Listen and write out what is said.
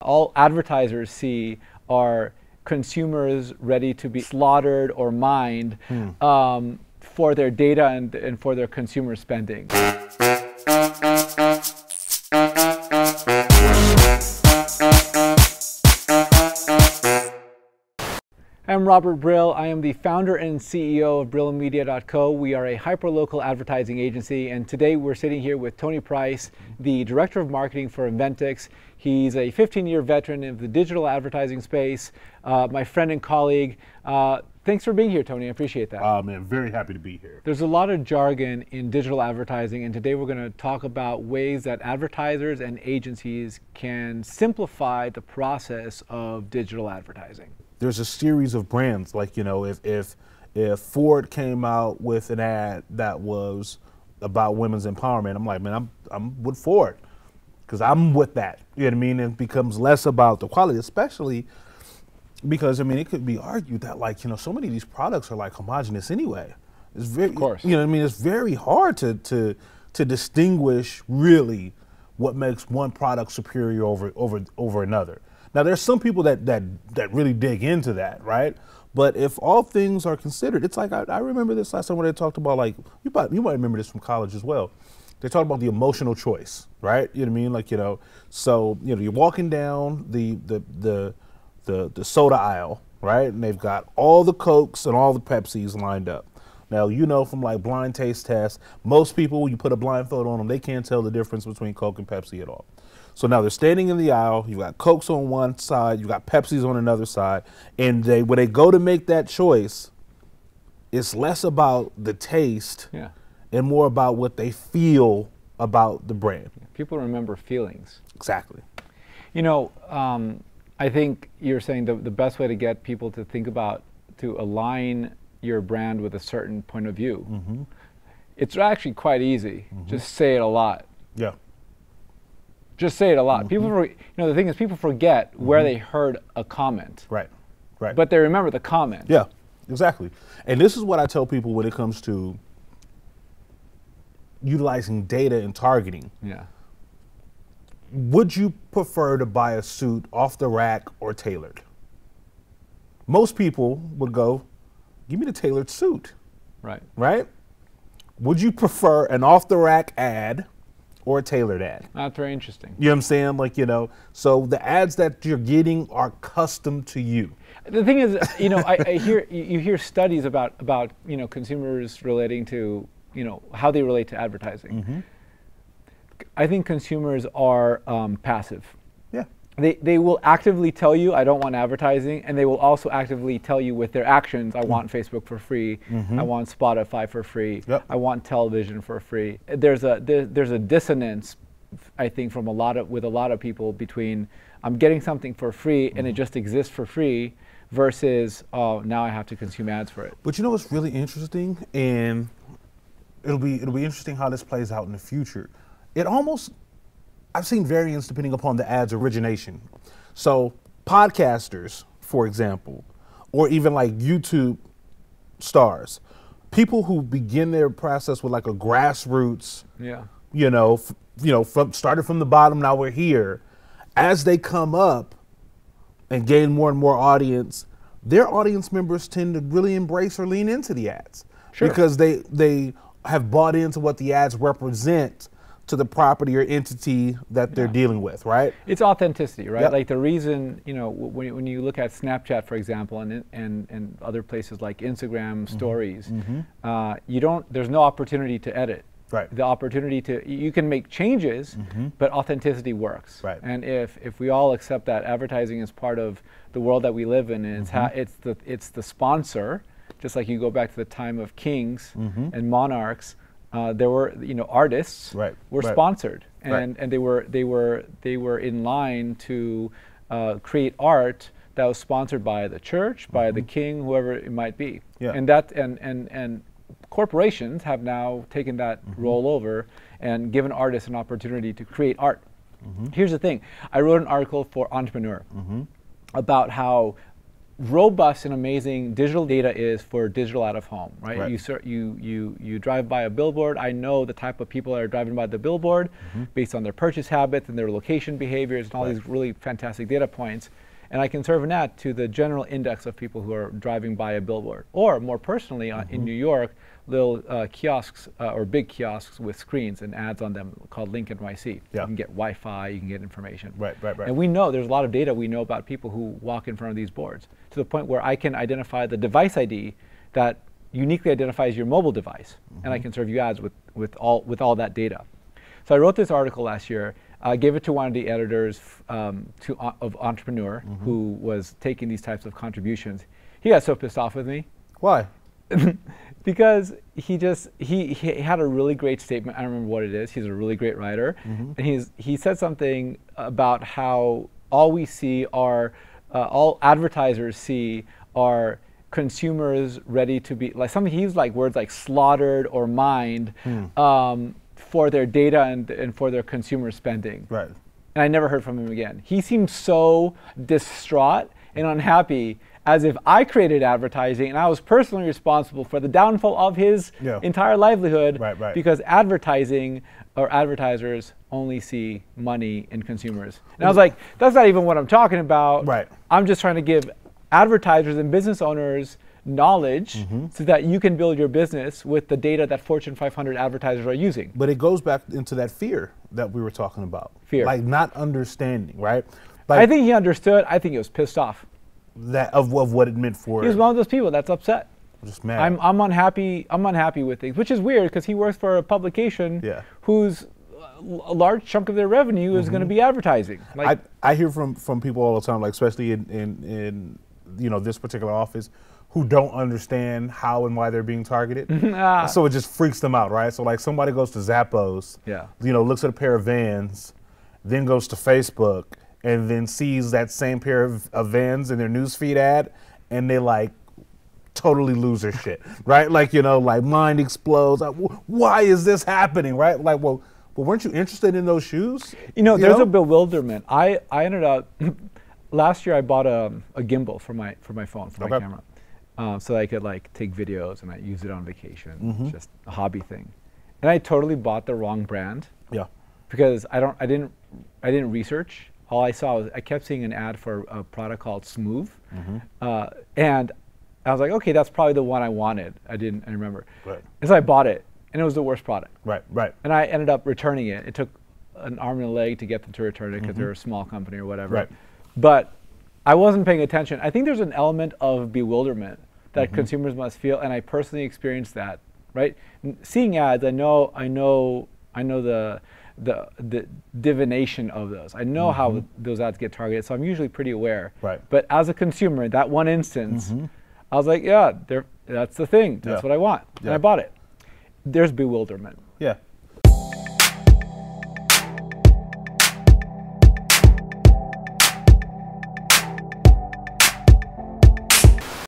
All advertisers see are consumers ready to be slaughtered or mined for their data and for their consumer spending. I'm Robert Brill. I am the founder and CEO of BrillMedia.co. We are a hyperlocal advertising agency, and today we're sitting here with Tony Price, the Director of Marketing for Inventix. He's a 15-year veteran of the digital advertising space, my friend and colleague. Thanks for being here, Tony. I appreciate that. Man, very happy to be here. There's a lot of jargon in digital advertising, and today we're going to talk about ways that advertisers and agencies can simplify the process of digital advertising. There's a series of brands, like, you know, if Ford came out with an ad that was about women's empowerment, I'm like, man, I'm with Ford, because I'm with that. You know what I mean? It becomes less about the quality, especially because, I mean, it could be argued that, like, you know, so many of these products are like homogenous anyway. It's very, of course. You know what I mean? It's very hard to distinguish really what makes one product superior over another. Now, there's some people that really dig into that, right? But if all things are considered, it's like, I remember this last time when they talked about, like, you might remember this from college as well. They talked about the emotional choice, right? You know what I mean? Like, you know, so, you know, you're walking down the soda aisle, right? And they've got all the Cokes and all the Pepsis lined up. Now, you know, from like blind taste tests, most people, when you put a blindfold on them, they can't tell the difference between Coke and Pepsi at all. So now they're standing in the aisle, you got Cokes on one side, you got Pepsis on another side, and when they go to make that choice, it's less about the taste and more about what they feel about the brand. People remember feelings. Exactly. You know, I think you're saying the best way to get people to think about, to align your brand with a certain point of view, it's actually quite easy. Just say it a lot. Yeah. Just say it a lot. People, you know, the thing is, people forget where they heard a comment. Right, right. But they remember the comment. Yeah, exactly. And this is what I tell people when it comes to utilizing data and targeting. Yeah. Would you prefer to buy a suit off the rack or tailored? Most people would go, give me the tailored suit. Right. Right? Would you prefer an off the rack ad or a tailored ad? That's very interesting. You know what I'm saying? Like, you know, so the ads that you're getting are custom to you. The thing is, you know, you hear studies about, you know, consumers relating to, you know, how they relate to advertising. I think consumers are passive. Yeah. They will actively tell you, I don't want advertising, and they will also actively tell you with their actions, I want Facebook for free, I want Spotify for free, I want television for free. There's a dissonance, I think, with a lot of people between I'm getting something for free and it just exists for free versus, oh, now I have to consume ads for it. But you know what's really interesting, and it'll be interesting how this plays out in the future. I've seen variants depending upon the ad's origination. So podcasters, for example, or even like YouTube stars, people who begin their process with like a grassroots, started from the bottom, now we're here. As they come up and gain more and more audience, their audience members tend to really embrace or lean into the ads. Sure. Because they have bought into what the ads represent to the property or entity that they're dealing with, right? It's authenticity, right? Yep. Like the reason, you know, when you look at Snapchat, for example, and other places like Instagram stories, there's no opportunity to edit. Right. The opportunity you can make changes, but authenticity works. Right. And if we all accept that advertising is part of the world that we live in, and it's the sponsor, just like you go back to the time of kings and monarchs, there were, you know, artists were sponsored, and they were in line to create art that was sponsored by the church, by the king, whoever it might be. Yeah. And corporations have now taken that role over and given artists an opportunity to create art. Here's the thing: I wrote an article for Entrepreneur about how robust and amazing digital data is for digital out of home, right? Right. You drive by a billboard. I know the type of people that are driving by the billboard based on their purchase habits and their location behaviors and all these really fantastic data points. And I can serve an ad to the general index of people who are driving by a billboard. Or more personally, in New York, little kiosks or big kiosks with screens and ads on them called Link NYC. Yeah. You can get Wi-Fi, you can get information. Right. And we know there's a lot of data we know about people who walk in front of these boards, to the point where I can identify the device ID that uniquely identifies your mobile device, and I can serve you ads with all that data. So I wrote this article last year. I gave it to one of the editors of Entrepreneur, who was taking these types of contributions. He got so pissed off with me. Why? Because he had a really great statement. I don't remember what it is. He's a really great writer, and he said something about how all we see are all advertisers see are consumers ready to be like something. He used like words like slaughtered or mined for their data and for their consumer spending. Right. And I never heard from him again. He seemed so distraught and unhappy, as if I created advertising and I was personally responsible for the downfall of his entire livelihood, because advertising or advertisers only see money in consumers. And I was like, that's not even what I'm talking about. Right. I'm just trying to give advertisers and business owners knowledge so that you can build your business with the data that Fortune 500 advertisers are using. But it goes back into that fear that we were talking about. Fear. Like not understanding, right? Like I think he understood. I think he was pissed off. That of what it meant for. He was one of those people that's upset. Just mad. I'm unhappy. I'm unhappy with things, which is weird because he works for a publication whose a large chunk of their revenue is going to be advertising. Like I hear from people all the time, like especially in this particular office, who don't understand how and why they're being targeted. So it just freaks them out, right? So like somebody goes to Zappos, looks at a pair of Vans, then goes to Facebook, and then sees that same pair of Vans in their newsfeed ad, and they like totally lose their shit, right? Like, like mind explodes. Like, why is this happening, right? Like, well, weren't you interested in those shoes? There's a bewilderment. I ended up, last year I bought a gimbal for my phone, for my camera. So that I could like take videos and I use it on vacation, just a hobby thing. And I totally bought the wrong brand. Yeah. Because I didn't research. All I saw was I kept seeing an ad for a product called Smooth, and I was like, okay, that's probably the one I wanted. I remember. Right. And so I bought it, and it was the worst product. Right. And I ended up returning it. It took an arm and a leg to get them to return it because they're a small company or whatever. Right. But I wasn't paying attention. I think there's an element of bewilderment that consumers must feel, and I personally experienced that. Right. Seeing ads, I know the divination of those. I know how those ads get targeted, so I'm usually pretty aware. Right. But as a consumer, that one instance, I was like, yeah, that's the thing. That's what I want. And I bought it. There's bewilderment. Yeah.